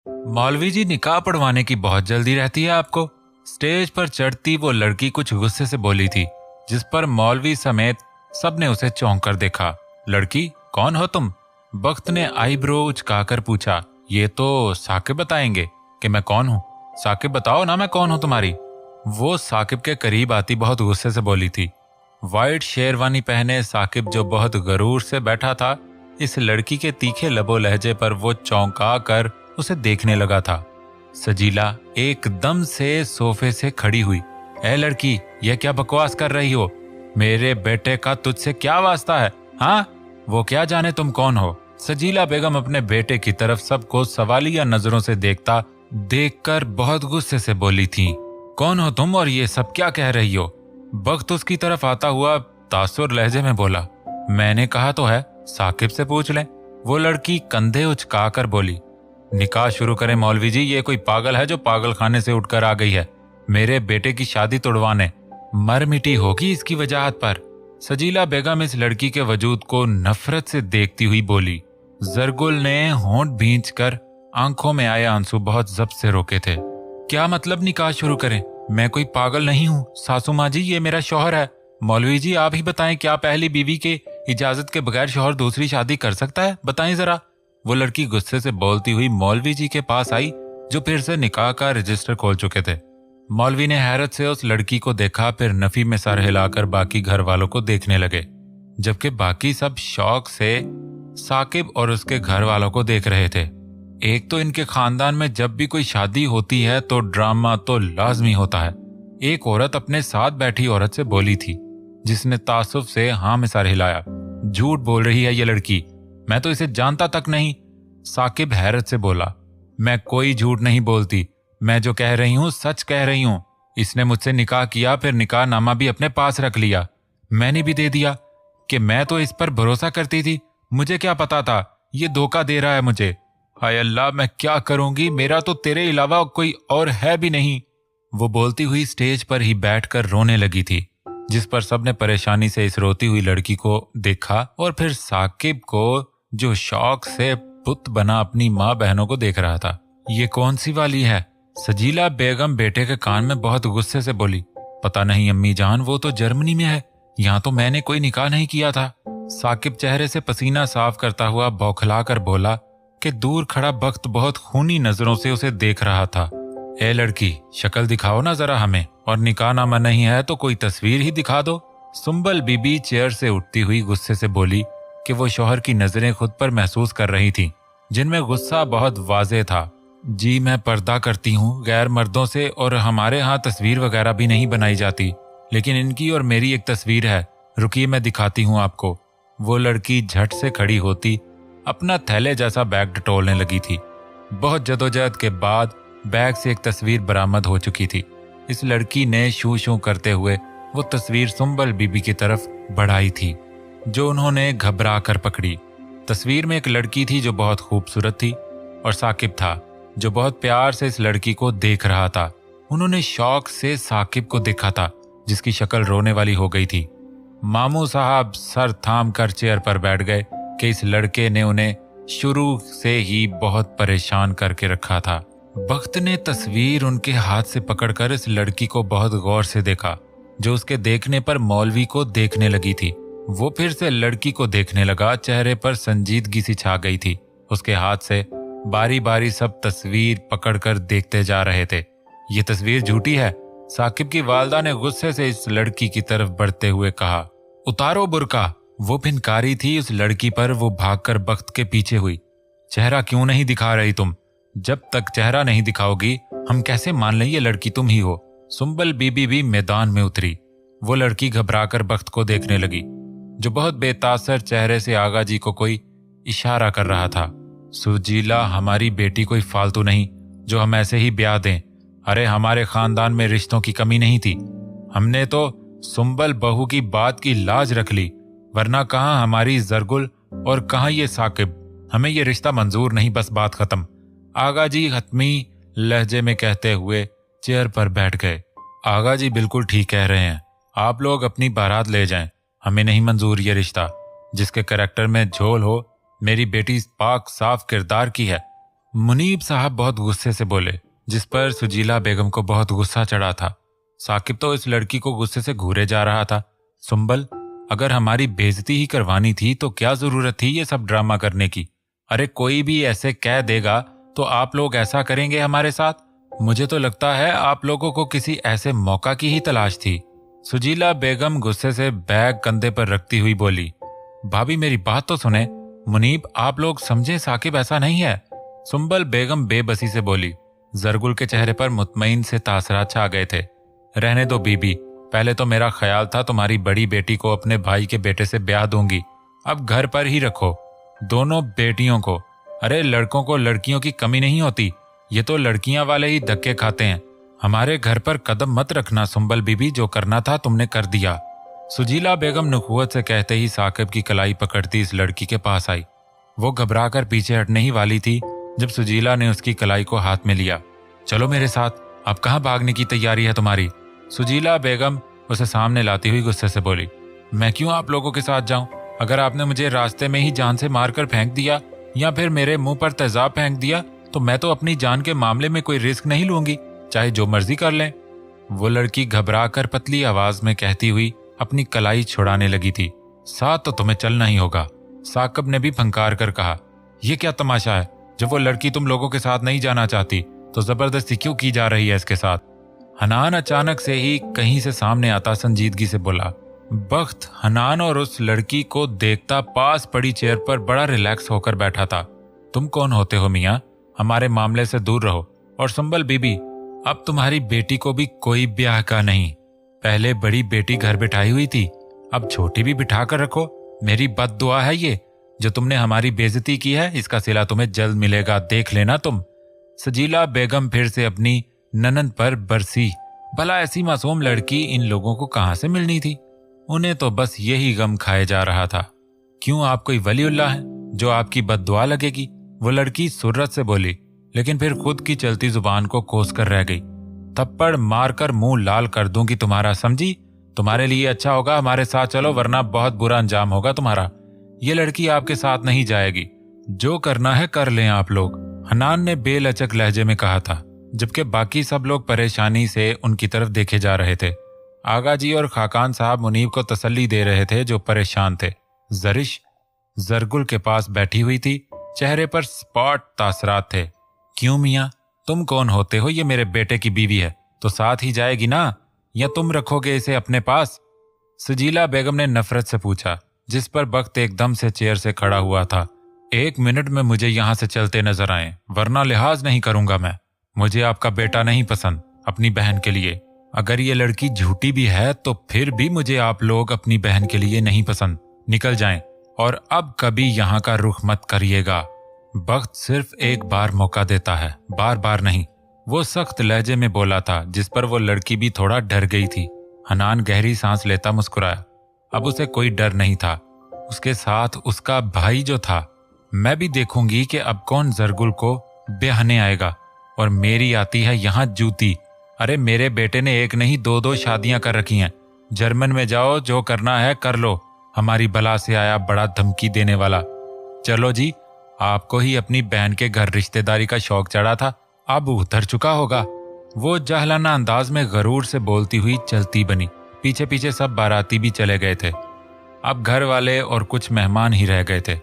मौलवी जी, निकाह पढ़वाने की बहुत जल्दी रहती है आपको। स्टेज पर चढ़ती वो लड़की कुछ गुस्से से बोली थी, जिस पर मौलवी समेत सबने उसे चौंक कर देखा। लड़की, कौन हो तुम? बख्त ने आईब्रो उचकाकर पूछा। ये तो साकिब बताएंगे कि मैं कौन हूँ। साकिब बताओ ना, मैं कौन हूँ तुम्हारी। वो साकिब के करीब आती बहुत गुस्से से बोली थी। वाइट शेरवानी पहने साकिब, जो बहुत गरूर से बैठा था, इस लड़की के तीखे लबो लहजे पर वो चौंका कर उसे देखने लगा था। सजीला एकदम से सोफे से खड़ी हुई। ए लड़की, यह क्या बकवास कर रही हो? मेरे बेटे का तुझसे क्या वास्ता है? हाँ, वो क्या जाने तुम कौन हो? सजीला बेगम अपने बेटे की तरफ सबको सवालिया नजरों से देखकर बहुत गुस्से से बोली थी। कौन हो तुम और ये सब क्या कह रही हो? बख्त उसकी तरफ आता हुआ तासुर लहजे में बोला। मैंने कहा तो है, साकिब से पूछ लें। वो लड़की कंधे उचकाकर बोली। निकाह शुरू करें मौलवी जी, ये कोई पागल है जो पागल खाने से उठकर आ गई है मेरे बेटे की शादी तोड़वाने। मर मिटी होगी इसकी वजाहत पर। सजीला बेगम इस लड़की के वजूद को नफरत से देखती हुई बोली। जरगुल ने होंठ भींचकर आंखों में आए आंसू बहुत जब्त से रोके थे। क्या मतलब निकाह शुरू करें? मैं कोई पागल नहीं हूँ सासू माँ जी, ये मेरा शौहर है। मौलवी जी, आप ही बताएं, क्या पहली बीवी के इजाजत के बगैर शौहर दूसरी शादी कर सकता है? बताएं जरा। वो लड़की गुस्से से बोलती हुई मौलवी जी के पास आई, जो फिर से निकाह का रजिस्टर खोल चुके थे। मौलवी ने हैरत से उस लड़की को देखा, फिर नफी में सर हिलाकर बाकी घर वालों को देखने लगे, जबकि बाकी सब शौक से साकिब और उसके घर वालों को देख रहे थे। एक तो इनके खानदान में जब भी कोई शादी होती है तो ड्रामा तो लाजमी होता है। एक औरत अपने साथ बैठी औरत से बोली थी, जिसने तासुफ से हाँ में सर हिलाया। झूठ बोल रही है ये लड़की, मैं तो इसे जानता तक नहीं। साकिब हैरत से बोला। मैं कोई झूठ नहीं बोलती, मैं जो कह रही हूँ सच कह रही हूँ। इसने मुझसे निकाह किया, फिर निकाह नामा भी अपने पास रख लिया, मैंने भी दे दिया कि मैं तो इस पर भरोसा करती थी। मुझे क्या पता था ये धोखा दे रहा है मुझे। हाय अल्लाह, मैं क्या करूंगी, मेरा तो तेरे अलावा कोई और है भी नहीं। वो बोलती हुई स्टेज पर ही बैठकर रोने लगी थी, जिस पर सबने परेशानी से इस रोती हुई लड़की को देखा और फिर साकिब को, जो शौक से पुत बना अपनी माँ बहनों को देख रहा था। ये कौन सी वाली है? सजीला बेगम बेटे के कान में बहुत गुस्से से बोली। पता नहीं अम्मी जान, वो तो जर्मनी में है, यहाँ तो मैंने कोई निकाह नहीं किया था। साकिब चेहरे से पसीना साफ करता हुआ बौखला कर बोला कि दूर खड़ा बख्त बहुत खूनी नजरों से उसे देख रहा था। ए लड़की, शक्ल दिखाओ ना जरा हमें, और निकाह नामा नहीं है तो कोई तस्वीर ही दिखा दो। सुंबल बीबी चेयर से उठती हुई गुस्से से बोली कि वो शौहर की नजरें खुद पर महसूस कर रही थी, जिनमें गुस्सा बहुत वाज़ेह था। जी, मैं पर्दा करती हूँ गैर मर्दों से, और हमारे यहाँ तस्वीर वगैरह भी नहीं बनाई जाती, लेकिन इनकी और मेरी एक तस्वीर है, रुकिए मैं दिखाती हूँ आपको। वो लड़की झट से खड़ी होती अपना थैले जैसा बैग टटोलने लगी थी। बहुत जदोजहद के बाद बैग से एक तस्वीर बरामद हो चुकी थी। इस लड़की ने शू शू करते हुए वो तस्वीर सुंबल बीबी की तरफ बढ़ाई थी, जो उन्होंने घबरा कर पकड़ी। तस्वीर में एक लड़की थी जो बहुत खूबसूरत थी, और साकिब था जो बहुत प्यार से इस लड़की को देख रहा था। उन्होंने शौक से साकिब को देखा था, जिसकी शक्ल रोने वाली हो गई थी। मामू साहब सर थाम कर चेयर पर बैठ गए कि इस लड़के ने उन्हें शुरू से ही बहुत परेशान करके रखा था। बख्त ने तस्वीर उनके हाथ से पकड़कर इस लड़की को बहुत गौर से देखा, जो उसके देखने पर मौलवी को देखने लगी थी। वो फिर से लड़की को देखने लगा, चेहरे पर संजीदगी सी छा गई थी। उसके हाथ से बारी बारी सब तस्वीर पकड़कर देखते जा रहे थे। ये तस्वीर झूठी है, साकिब की वालदा ने गुस्से से इस लड़की की तरफ बढ़ते हुए कहा। उतारो बुर्का। वो भिनकारी थी उस लड़की पर। वो भागकर बख्त के पीछे हुई। चेहरा क्यों नहीं दिखा रही तुम? जब तक चेहरा नहीं दिखाओगी हम कैसे मान लें ये लड़की तुम ही हो? सुंबल बीबी भी मैदान में उतरी। वो लड़की घबराकर बख्त को देखने लगी, जो बहुत बेतासर चेहरे से आगा जी को कोई इशारा कर रहा था। सुजीला, हमारी बेटी कोई फालतू नहीं जो हम ऐसे ही ब्याह दें। अरे हमारे खानदान में रिश्तों की कमी नहीं थी, हमने तो सुंबल बहू की बात की लाज रख ली, वरना कहाँ हमारी जरगुल और कहाँ ये साकिब। हमें ये रिश्ता मंजूर नहीं, बस बात खत्म। आगा जी हतमी लहजे में कहते हुए चेयर पर बैठ गए। आगा जी बिल्कुल ठीक कह रहे हैं, आप लोग अपनी बारात ले जाएं, हमें नहीं मंजूर ये रिश्ता। जिसके कैरेक्टर में झोल हो, मेरी बेटी पाक साफ किरदार की है, मुनीब साहब बहुत गुस्से से बोले, जिस पर सुजीला बेगम को बहुत गुस्सा चढ़ा था। साकिब तो इस लड़की को गुस्से से घूरे जा रहा था। सुंबल, अगर हमारी बेइज्जती ही करवानी थी तो क्या जरूरत थी ये सब ड्रामा करने की? अरे कोई भी ऐसे कह देगा तो आप लोग ऐसा करेंगे हमारे साथ? मुझे तो लगता है आप लोगों को किसी ऐसे मौका की ही तलाश थी। सुजीला बेगम गुस्से से बैग कंधे पर रखती हुई बोली, भाभी मेरी बात तो सुने। मुनीब, आप लोग समझे साकिब ऐसा नहीं है। सुंबल बेगम बेबसी से बोली। जरगुल के चेहरे पर मुतमईन से तासरात छा गए थे। रहने दो बीबी, पहले तो मेरा ख्याल था तुम्हारी बड़ी बेटी को अपने भाई के बेटे से ब्याह दूंगी, अब घर पर ही रखो दोनों बेटियों को। अरे लड़कों को लड़कियों की कमी नहीं होती, ये तो लड़कियां वाले ही धक्के खाते हैं। हमारे घर पर कदम मत रखना सुंबल बीबी, जो करना था तुमने कर दिया। सुजीला बेगम नुखुवत से कहते ही साकिब की कलाई पकड़ती इस लड़की के पास आई। वो घबराकर पीछे हटने ही वाली थी जब सुजीला ने उसकी कलाई को हाथ में लिया। चलो मेरे साथ, अब कहाँ भागने की तैयारी है तुम्हारी? सुजीला बेगम उसे सामने लाती हुई गुस्से से बोली। मैं क्यों आप लोगों के साथ जाऊं? अगर आपने मुझे रास्ते में ही जान से मारकर फेंक दिया या फिर मेरे मुंह पर तेजाब फेंक दिया तो मैं तो अपनी जान के मामले में कोई रिस्क नहीं लूंगी, चाहे जो मर्जी कर लें। वो लड़की घबरा कर पतली आवाज में कहती हुई अपनी कलाई छुड़ाने लगी थी। साथ तो तुम्हें चलना ही होगा। साकिब ने भी फंकार कर कहा, यह क्या तमाशा है? जब वो लड़की तुम लोगों के साथ नहीं जाना चाहती तो जबरदस्ती क्यों की जा रही है इसके साथ? हनान अचानक से ही कहीं से सामने आता संजीदगी से बोला। बख्त हनान और उस लड़की को देखता पास पड़ी चेयर पर बड़ा रिलैक्स होकर बैठा था। तुम कौन होते हो मियाँ? हमारे मामले से दूर रहो। और संबल बीबी, अब तुम्हारी बेटी को भी कोई ब्याह का नहीं। पहले बड़ी बेटी घर बिठाई हुई थी, अब छोटी भी बिठा कर रखो। मेरी बद्दुआ है ये। जो तुमने हमारी बेइज्जती की है इसका सिला तुम्हें जल्द मिलेगा, देख लेना तुम। सजीला बेगम फिर से अपनी ननंद पर बरसी। भला ऐसी मासूम लड़की इन लोगों को कहां से मिलनी थी? उन्हें तो बस यही गम खाए जा रहा था। क्यों, आप कोई वलीउल्लाह हैं जो आपकी बद्दुआ लगेगी? वो लड़की सुर्रत से बोली, लेकिन फिर खुद की चलती जुबान को कोस कर रह गई। थप्पड़ मारकर मुंह लाल कर दूंगी तुम्हारा, समझी? तुम्हारे लिए अच्छा होगा हमारे साथ चलो, वरना बहुत बुरा अंजाम होगा तुम्हारा। ये लड़की आपके साथ नहीं जाएगी। जो करना है कर लें आप लोग, हनान ने बेलचक लहजे में कहा था, जबकि बाकी सब लोग परेशानी से उनकी तरफ देखे जा रहे थे। आगा जी और खाकान साहब मुनीब को तसल्ली दे रहे थे जो परेशान थे। जरिश जरगुल के पास बैठी हुई थी, चेहरे पर स्पॉट तासरात थे। क्यों मियाँ, तुम कौन होते हो? ये मेरे बेटे की बीवी है तो साथ ही जाएगी ना, या तुम रखोगे इसे अपने पास? सजीला बेगम ने नफरत से पूछा, जिस पर बख्त एकदम से चेयर से खड़ा हुआ था। 1 मिनट में मुझे यहां से चलते नजर आए, वरना लिहाज नहीं करूंगा मैं। मुझे आपका बेटा नहीं पसंद अपनी बहन के लिए। अगर ये लड़की झूठी भी है तो फिर भी मुझे आप लोग अपनी बहन के लिए नहीं पसंद। निकल जाएं और अब कभी यहाँ का रुख मत करिएगा। बख्त सिर्फ एक बार मौका देता है, बार बार नहीं। वो सख्त लहजे में बोला था, जिस पर वो लड़की भी थोड़ा डर गई थी। हनान गहरी सांस लेता मुस्कुराया। अब उसे कोई डर नहीं था, उसके साथ उसका भाई जो था। मैं भी देखूंगी कि अब कौन जरगुल को ब्याहने आएगा। और मेरी आती है यहाँ जूती। अरे मेरे बेटे ने एक नहीं 2-2 शादियां कर रखी हैं। जर्मन में जाओ, जो करना है कर लो। हमारी बला से आया बड़ा धमकी देने वाला। चलो जी, आपको ही अपनी बहन के घर रिश्तेदारी का शौक चढ़ा था, अब उतर चुका होगा। वो जहलाना अंदाज में गरूर से बोलती हुई चलती बनी। पीछे पीछे सब बाराती भी चले गए थे। अब घर वाले और कुछ मेहमान ही रह गए थे।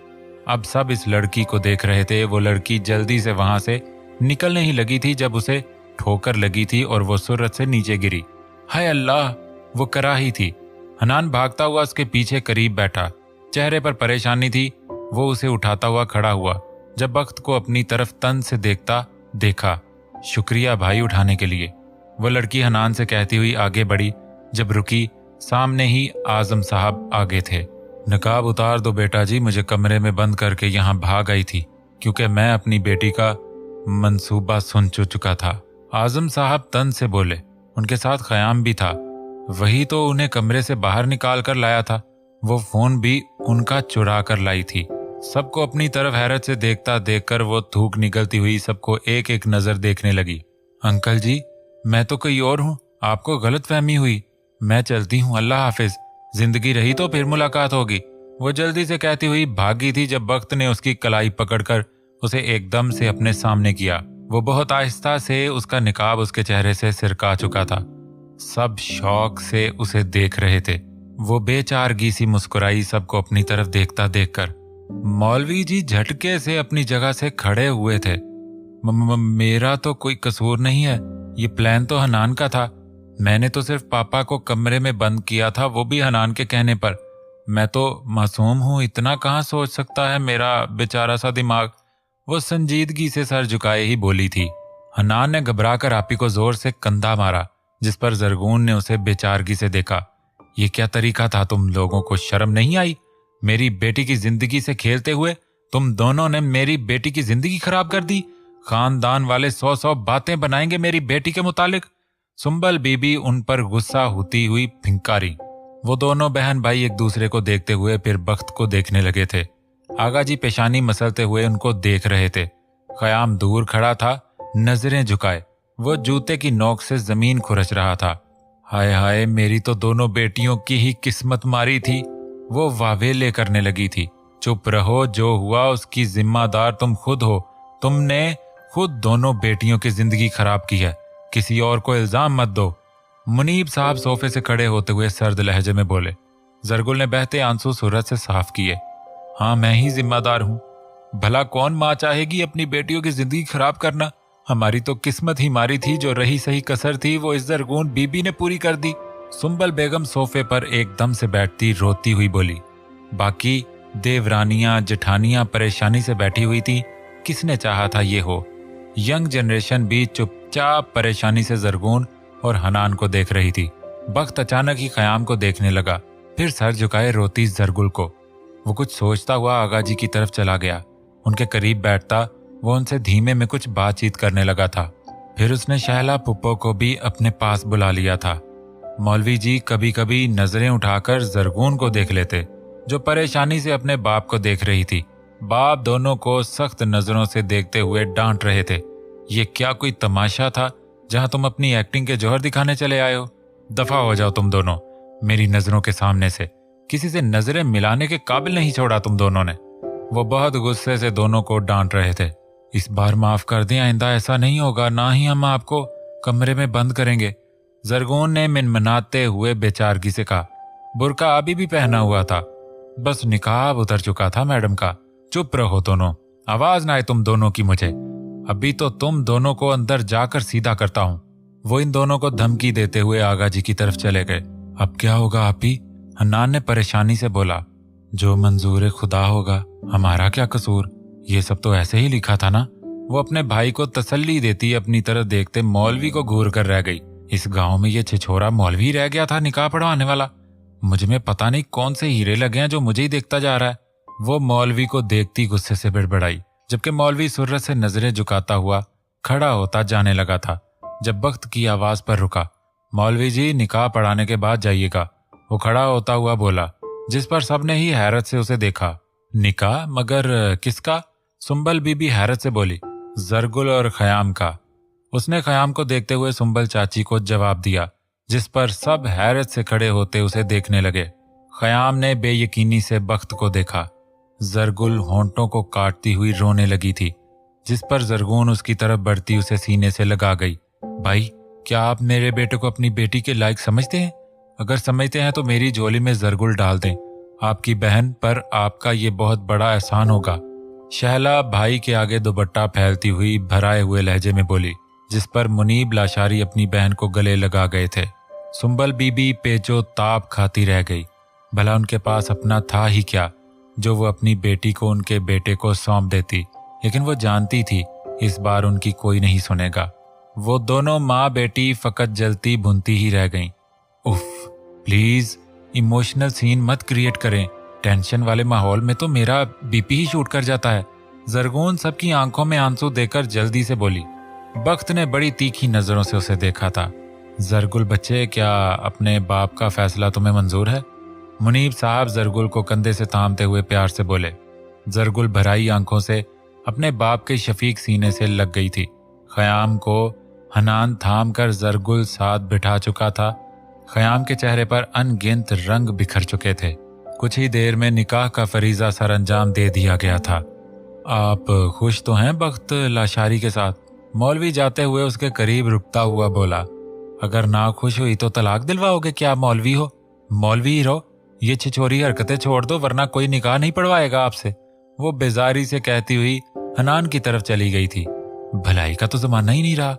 अब सब इस लड़की को देख रहे थे। वो लड़की जल्दी से वहां से निकलने ही लगी थी जब उसे ठोकर लगी थी और वो सुर्रत से नीचे गिरी। हाय अल्लाह, वो कराही थी। हनान भागता हुआ उसके पीछे करीब बैठा, चेहरे पर परेशानी थी। वो उसे उठाता हुआ खड़ा हुआ। जब वक्त को अपनी तरफ तन से देखा। शुक्रिया भाई उठाने के लिए, वो लड़की हनान से कहती हुई आगे बढ़ी। जब रुकी, सामने ही आजम साहब आगे थे। नकाब उतार दो बेटा जी, मुझे कमरे में बंद करके यहाँ भाग आई थी क्योंकि मैं अपनी बेटी का मंसूबा सुन चुका था। आजम साहब तन से बोले। उनके साथ खयाम भी था, वही तो उन्हें कमरे से बाहर निकाल कर लाया था। वो फोन भी उनका चुरा कर लाई थी। सबको अपनी तरफ हैरत से देखता देखकर वो थूक निकलती हुई सबको एक एक नजर देखने लगी। अंकल जी, मैं तो कोई और हूँ, आपको गलत फहमी हुई। मैं चलती हूँ, अल्लाह हाफिज। जिंदगी रही तो फिर मुलाकात होगी। वो जल्दी से कहती हुई भागी थी जब वक्त ने उसकी कलाई पकड़कर उसे एकदम से अपने सामने किया। वो बहुत आहिस्ता से, उसका निकाब उसके चेहरे से सिरका चुका था। सब शौक से उसे देख रहे थे। वो बेचारगी सी मुस्कुराई सबको अपनी तरफ देखता देखकर। मौलवी जी झटके से अपनी जगह से खड़े हुए थे। मेरा तो कोई कसूर नहीं है, ये प्लान तो हनान का था। मैंने तो सिर्फ पापा को कमरे में बंद किया था, वो भी हनान के कहने पर। मैं तो मासूम हूं, इतना कहाँ सोच सकता है मेरा बेचारा सा दिमाग। वो संजीदगी से सर झुकाए ही बोली थी। हनान ने घबराकर आपी को जोर से कंधा मारा, जिस पर जरगून ने उसे बेचारगी से देखा। ये क्या तरीका था, तुम लोगों को शर्म नहीं आई? मेरी बेटी की जिंदगी से खेलते हुए तुम दोनों ने मेरी बेटी की जिंदगी खराब कर दी। खानदान वाले 100 बातें बनाएंगे मेरी बेटी के मुतालिक। सुंबल बीबी उन पर गुस्सा होती हुई फिंकारी। वो दोनों बहन भाई एक दूसरे को देखते हुए फिर बख्त को देखने लगे थे। आगा जी पेशानी मसलते हुए उनको देख रहे थे। ख़याम दूर खड़ा था, नजरें झुकाए। वो जूते की नोक से जमीन खुरच रहा था। हाय हाय, मेरी तो दोनों बेटियों की ही किस्मत मारी थी। वो वावेले करने लगी थी। चुप रहो, जो हुआ उसकी जिम्मेदार तुम खुद हो। तुमने खुद दोनों बेटियों की जिंदगी खराब की है, किसी और को इल्जाम मत दो। मुनीब साहब सोफे से खड़े होते हुए सर्द लहजे में बोले। जरगुल ने बहते आंसू सूरत से साफ किए। हाँ, मैं ही जिम्मेदार हूँ। भला कौन माँ चाहेगी अपनी बेटियों की जिंदगी खराब करना? हमारी तो किस्मत ही मारी थी, जो रही सही कसर थी वो इस जरगून बीबी ने पूरी कर दी। सुंबल बेगम सोफे पर एकदम से बैठती रोती हुई बोली। बाकी देवरानियां जेठानियां परेशानी से बैठी हुई थी। किसने चाहा था ये हो? यंग जनरेशन भी चुपचाप परेशानी से जरगून और हनान को देख रही थी। बख्त अचानक ही ख़याम को देखने लगा, फिर सर झुकाए रोती जरगुल को। वो कुछ सोचता हुआ आगा जी की तरफ चला गया। उनके करीब बैठता वो उनसे धीमे में कुछ बातचीत करने लगा था। फिर उसने शहला पुप्पो को भी अपने पास बुला लिया था। मौलवी जी कभी कभी नजरें उठाकर जरगून को देख लेते, जो परेशानी से अपने बाप को देख रही थी। बाप दोनों को सख्त नजरों से देखते हुए डांट रहे थे। ये क्या कोई तमाशा था जहां तुम अपनी एक्टिंग के जौहर दिखाने चले आए हो? दफा हो जाओ तुम दोनों मेरी नजरों के सामने से। किसी से नजरें मिलाने के काबिल नहीं छोड़ा तुम दोनों ने। वो बहुत गुस्से से दोनों को डांट रहे थे। इस बार माफ कर दें, आइंदा ऐसा नहीं होगा, ना ही हम आपको कमरे में बंद करेंगे। जरगून ने मिनमनाते हुए बेचारगी से कहा। बुर्का अभी भी पहना हुआ था, बस निकाब उतर चुका था मैडम का। चुप रहो दोनों, आवाज ना आए तुम दोनों की मुझे। अभी तो तुम दोनों को अंदर जाकर सीधा करता हूँ। वो इन दोनों को धमकी देते हुए आगा जी की तरफ चले गए। अब क्या होगा आपी? हन्नान ने परेशानी से बोला। जो मंजूर खुदा होगा, हमारा क्या कसूर? ये सब तो ऐसे ही लिखा था ना। वो अपने भाई को तसल्ली देती अपनी तरफ देखते मौलवी को घूर कर रह गई। इस गांव में ये छिछोरा मौलवी रह गया था निकाह पढ़वाने वाला। मुझ में पता नहीं कौन से हीरे लगे हैं जो मुझे ही देखता जा रहा है। वो मौलवी को देखती गुस्से से बिड़बिड़ाई, जबकि मौलवी सुर्रत से नजरें झुकाता हुआ खड़ा होता जाने लगा था। जब वक्त की आवाज पर रुका, मौलवी जी निकाह पढ़ाने के बाद जाइएगा। वो खड़ा होता हुआ बोला, जिस पर सबने ही हैरत से उसे देखा। निकाह? मगर किसका? सुंबल बीबी हैरत से बोली। जरगुल और ख़याम का। उसने ख़याम को देखते हुए सुंबल चाची को जवाब दिया, जिस पर सब हैरत से खड़े होते उसे देखने लगे। ख़याम ने बेयकीनी से बख्त को देखा। जरगुल होंठों को काटती हुई रोने लगी थी, जिस पर जरगून उसकी तरफ बढ़ती उसे सीने से लगा गई। भाई, क्या आप मेरे बेटे को अपनी बेटी के लायक समझते हैं? अगर समझते हैं तो मेरी झोली में जरगुल डाल दें। आपकी बहन पर आपका ये बहुत बड़ा एहसान होगा। शहला भाई के आगे दुपट्टा फैलती हुई भराए हुए लहजे में बोली, जिस पर मुनीब लाशारी अपनी बहन को गले लगा गए थे। सुंबल बीबी पेचो ताप खाती रह गई। भला उनके पास अपना था ही क्या जो वो अपनी बेटी को उनके बेटे को सौंप देती, लेकिन वो जानती थी इस बार उनकी कोई नहीं सुनेगा। वो दोनों माँ बेटी फकत जलती भुनती ही रह गईं। उफ, प्लीज इमोशनल सीन मत क्रिएट करें। टेंशन वाले माहौल में तो मेरा बीपी ही शूट कर जाता है। जरगून सबकी आंखों में आंसू देकर जल्दी से बोली। बख्त ने बड़ी तीखी नजरों से उसे देखा था। जरगुल बच्चे, क्या अपने बाप का फैसला तुम्हें मंजूर है? मुनीब साहब जरगुल को कंधे से थामते हुए प्यार से बोले। जरगुल भराई आंखों से अपने बाप के शफीक सीने से लग गई थी। ख़याम को हनान थाम कर जरगुल साथ बिठा चुका था। ख़याम के चेहरे पर अनगिनत रंग बिखर चुके थे। कुछ ही देर में निकाह का फरीजा सर अंजाम दे दिया गया था। आप खुश तो हैं बख्त लाशारी के साथ? मौलवी जाते हुए उसके करीब रुकता हुआ बोला। अगर ना खुश हुई तो तलाक दिलवाओगे क्या? मौलवी हो, मौलवी ही रहो, ये छिछोरी हरकतें छोड़ दो वरना कोई निकाह नहीं पढ़वाएगा आपसे। वो बेजारी से कहती हुई हनान की तरफ चली गई थी। भलाई का तो जमाना ही नहीं रहा।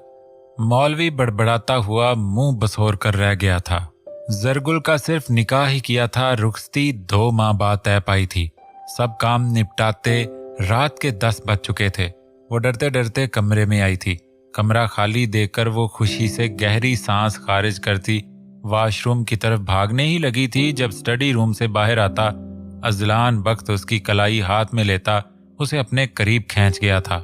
मौलवी बड़बड़ाता हुआ मुंह बसोर कर रह गया था। जरगुल का सिर्फ निकाह ही किया था, रुखसती 2 माह बाद तय पाई थी। सब काम निपटाते रात के 10 बज चुके थे। वो डरते डरते कमरे में आई थी। कमरा खाली देखकर वो खुशी से गहरी सांस खारिज करती वॉशरूम की तरफ भागने ही लगी थी जब स्टडी रूम से बाहर आता अजलान बख्त उसकी कलाई हाथ में लेता उसे अपने करीब खींच गया था।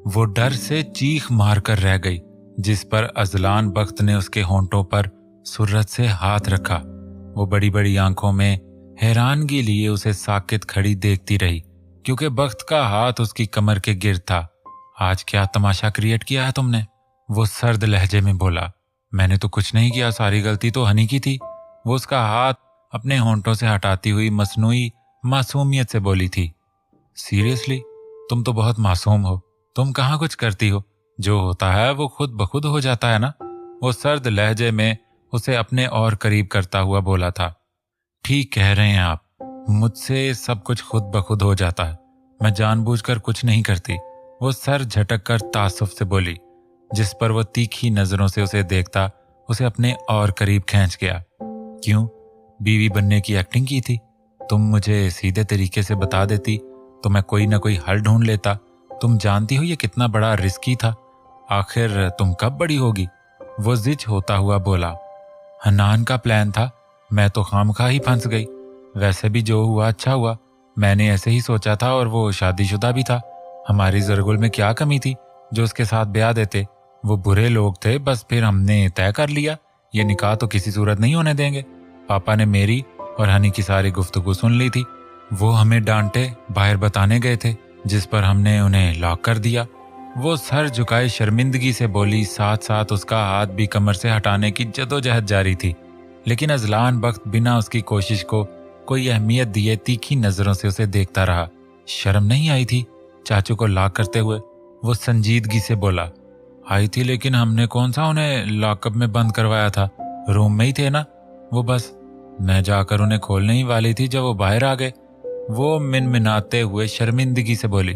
वो डर से चीख मारकर रह गई, जिस पर अजलान बख्त ने उसके होंठों पर सुर्रत से हाथ रखा। वो बड़ी बड़ी आंखों में हैरानगी लिए उसे साकित खड़ी देखती रही, क्योंकि बख्त का हाथ उसकी कमर के गिर्द था। आज क्या तमाशा क्रिएट किया है तुमने? वो सर्द लहजे में बोला। मैंने तो कुछ नहीं किया, सारी गलती तो हनी की थी। वो उसका हाथ अपने होंठों से हटाती हुई मसनूई मासूमियत से बोली थी। सीरियसली, तुम तो बहुत मासूम हो। तुम कहाँ कुछ करती हो, जो होता है वो खुद बखुद हो जाता है ना। वो सर्द लहजे में उसे अपने और करीब करता हुआ बोला था। ठीक कह रहे हैं आप, मुझसे सब कुछ खुद बखुद हो जाता है, मैं जानबूझकर कुछ नहीं करती। वो सर झटक कर तासुफ से बोली, जिस पर वो तीखी नजरों से उसे देखता उसे अपने और करीब खींच गया। क्यों? बीवी बनने की एक्टिंग की थी? तुम मुझे सीधे तरीके से बता देती तो मैं कोई ना कोई हल ढूंढ लेता। तुम जानती हो ये कितना बड़ा रिस्की था। आखिर तुम कब बड़ी होगी? वो जिद होता हुआ बोला। हनान का प्लान था, मैं तो खामखा ही फंस गई। वैसे भी जो हुआ अच्छा हुआ, मैंने ऐसे ही सोचा था और वो शादीशुदा भी था। हमारी जरगुल में क्या कमी थी जो उसके साथ ब्याह देते? वो बुरे लोग थे, बस फिर हमने तय कर लिया ये निकाह तो किसी सूरत नहीं होने देंगे। पापा ने मेरी और हनी की सारी गुफ्तगू सुन ली थी। वो हमें डांटे बाहर बताने गए थे, जिस पर हमने उन्हें लॉक कर दिया। वो सर झुकाए शर्मिंदगी से बोली, साथ साथ उसका हाथ भी कमर से हटाने की जदोजहद जारी थी। लेकिन अजलान बख्त बिना उसकी कोशिश को कोई अहमियत दिए तीखी नजरों से उसे देखता रहा। शर्म नहीं आई थी चाचू को लॉक करते हुए? वो संजीदगी से बोला। आई थी, लेकिन हमने कौन सा उन्हें लॉकअप में बंद करवाया था, रूम में ही थे ना। वो बस मैं जाकर उन्हें खोलने ही वाली थी जब वो बाहर आ गए। वो मिनमिनाते हुए शर्मिंदगी से बोली।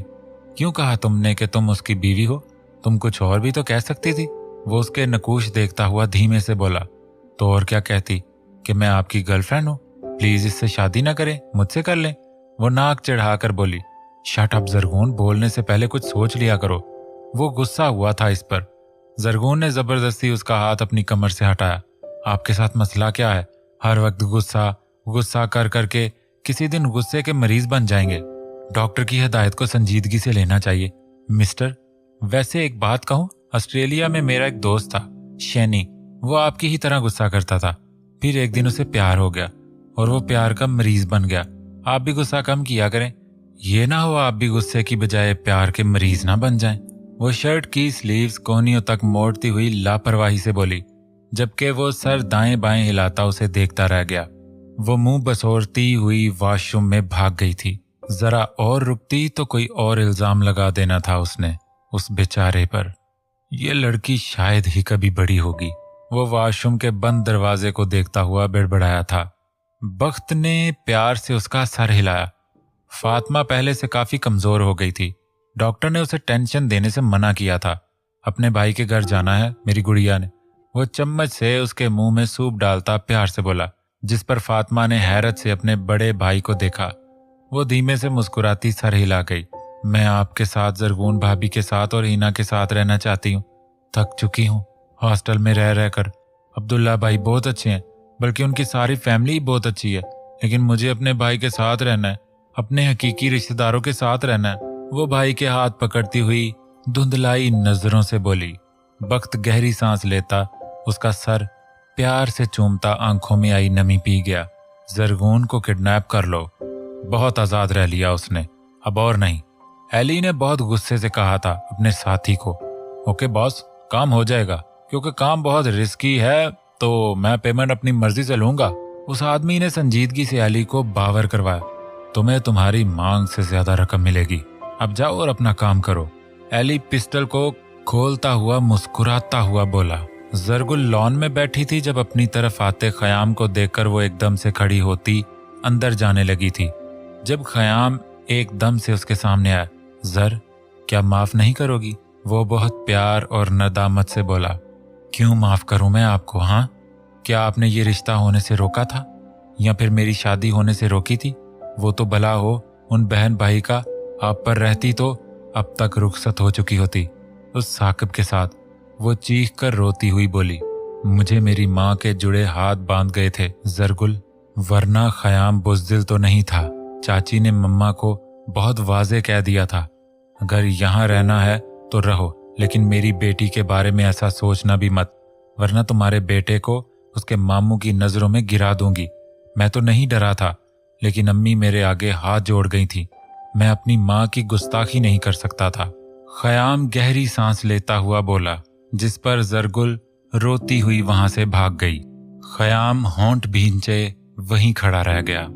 क्यों कहा तुमने कि तुम उसकी बीवी हो? तुम कुछ और भी तो कह सकती थी। वो उसके नकूश देखता हुआ धीमे से बोला। तो और क्या कहती? कि मैं आपकी गर्लफ्रेंड हूँ, प्लीज इससे शादी ना करें, मुझसे कर लें। वो नाक चढ़ाकर बोली। शट अप जरगून, बोलने से पहले कुछ सोच लिया करो। वो गुस्सा हुआ था इस पर। जरगून ने जबरदस्ती उसका हाथ अपनी कमर से हटाया। आपके साथ मसला क्या है? हर वक्त गुस्सा गुस्सा कर करके किसी दिन गुस्से के मरीज बन जाएंगे। डॉक्टर की हिदायत को संजीदगी से लेना चाहिए मिस्टर। वैसे एक बात कहूँ, ऑस्ट्रेलिया में मेरा एक दोस्त था शैनी, वो आपकी ही तरह गुस्सा करता था। फिर एक दिन उसे प्यार हो गया और वो प्यार का मरीज बन गया। आप भी गुस्सा कम किया करें, ये ना हो आप भी गुस्से की बजाय प्यार के मरीज ना बन जाएं। वो शर्ट की स्लीव्स कोहनियों तक मोड़ती हुई लापरवाही से बोली, जबकि वो सर दाएं बाएं हिलाता उसे देखता रह गया। वो मुंह बसोरती हुई वॉशरूम में भाग गई थी। जरा और रुकती तो कोई और इल्जाम लगा देना था उसने उस बेचारे पर। यह लड़की शायद ही कभी बड़ी होगी। वो वॉशरूम के बंद दरवाजे को देखता हुआ बड़बड़ाया था। बख्त ने प्यार से उसका सर हिलाया। फातिमा पहले से काफी कमजोर हो गई थी। डॉक्टर ने उसे टेंशन देने से मना किया था। अपने भाई के घर जाना है मेरी गुड़िया ने। वो चम्मच से उसके मुंह में सूप डालता प्यार से बोला, जिस पर फातिमा ने हैरत से अपने बड़े भाई को देखा। वो धीमे से मुस्कुराती सर हिला गई। मैं आपके साथ, जरगून भाभी के साथ और हीना के साथ रहना चाहती हूँ। थक चुकी हूँ हॉस्टल में रह रहकर। अब्दुल्ला भाई बहुत अच्छे हैं, बल्कि उनकी सारी फैमिली बहुत अच्छी है, लेकिन मुझे अपने भाई के साथ रहना है, अपने हकीकी रिश्तेदारों के साथ रहना है। वो भाई के हाथ पकड़ती हुई धुंधलाई नजरों से बोली। बख्त गहरी सांस लेता उसका सर प्यार से चूमता आंखों में आई नमी पी गया। जरगून को किडनैप कर लो, बहुत आजाद रह लिया उसने, अब और नहीं। एली ने बहुत गुस्से से कहा था अपने साथी को। ओके बॉस, काम हो जाएगा, क्योंकि काम बहुत रिस्की है तो मैं पेमेंट अपनी मर्जी से लूंगा। उस आदमी ने संजीदगी से एली को बावर करवाया। तुम्हें तुम्हारी मांग से ज्यादा रकम मिलेगी। अब जाओ और अपना काम करो। एली पिस्टल को खोलता हुआ मुस्कुराता हुआ बोला। जरगुल लॉन में बैठी थी जब अपनी तरफ आते खयाम को देखकर वो एकदम से खड़ी होती अंदर जाने लगी थी। जब खयाम एकदम से उसके सामने आया, जर क्या माफ नहीं करोगी? वो बहुत प्यार और नदामत से बोला। क्यों माफ करूं मैं आपको? हाँ, क्या आपने ये रिश्ता होने से रोका था या फिर मेरी शादी होने से रोकी थी? वो तो भला हो उन बहन भाई का आप पर रहती तो अब तक रुखसत हो चुकी होती। उस साकिब के साथ वो चीख कर रोती हुई बोली, मुझे मेरी माँ के जुड़े हाथ बांध गए थे जरगुल, वरना खयाम बुज़दिल तो नहीं था। चाची ने मम्मा को बहुत वाज़े कह दिया था, अगर यहाँ रहना है तो रहो, लेकिन मेरी बेटी के बारे में ऐसा सोचना भी मत, वरना तुम्हारे बेटे को उसके मामू की नज़रों में गिरा दूंगी। मैं तो नहीं डरा था, लेकिन अम्मी मेरे आगे हाथ जोड़ गई थी। मैं अपनी माँ की गुस्ताखी नहीं कर सकता था। खयाम गहरी सांस लेता हुआ बोला, जिस पर जरगुल रोती हुई वहां से भाग गई। खयाम होंठ भींचे वहीं खड़ा रह गया।